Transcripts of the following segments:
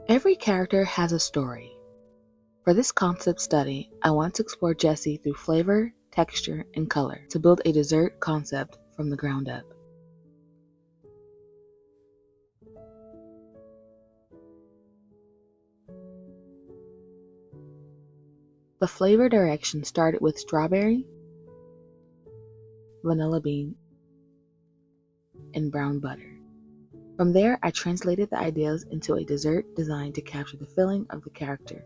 Every character has a story. For this concept study, I want to explore Jessie through flavor, texture, and color to build a dessert concept from the ground up. The flavor direction started with strawberry, vanilla bean, and brown butter. From there, I translated the ideas into a dessert designed to capture the feeling of the character.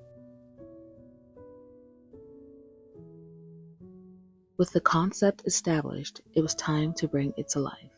With the concept established, it was time to bring it to life.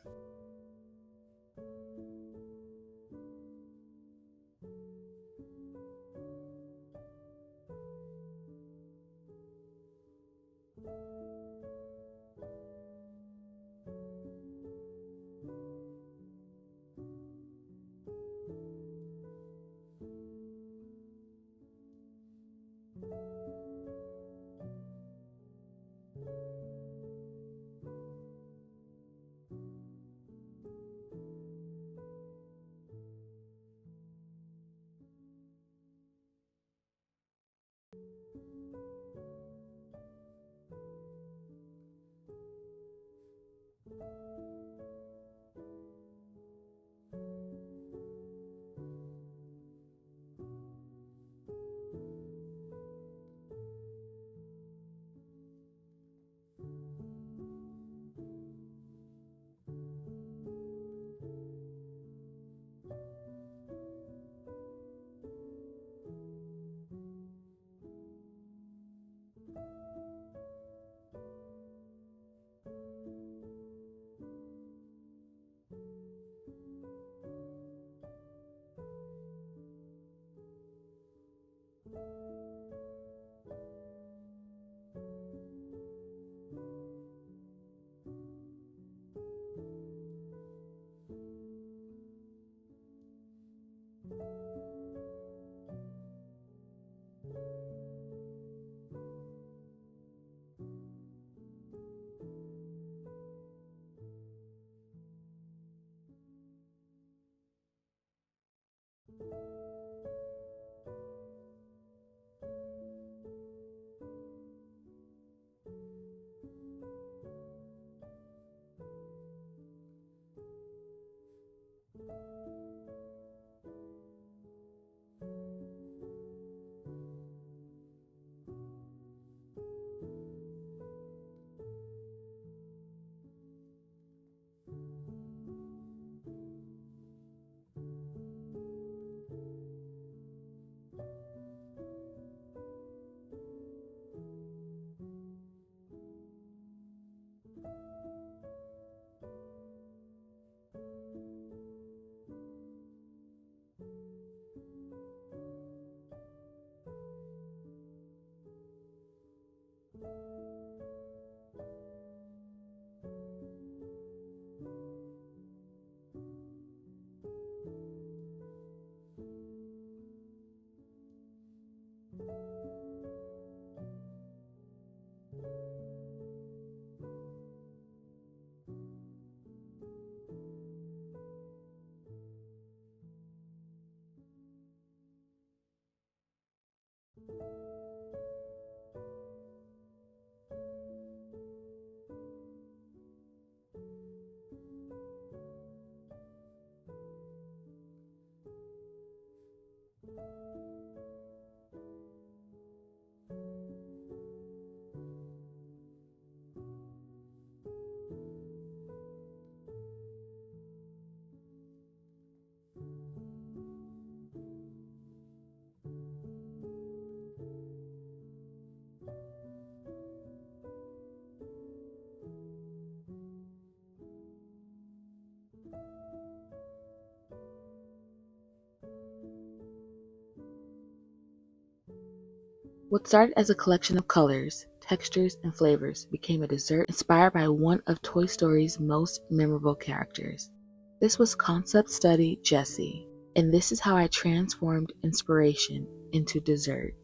What started as a collection of colors, textures, and flavors became a dessert inspired by one of Toy Story's most memorable characters. This was concept study Jessie, and this is how I transformed inspiration into dessert.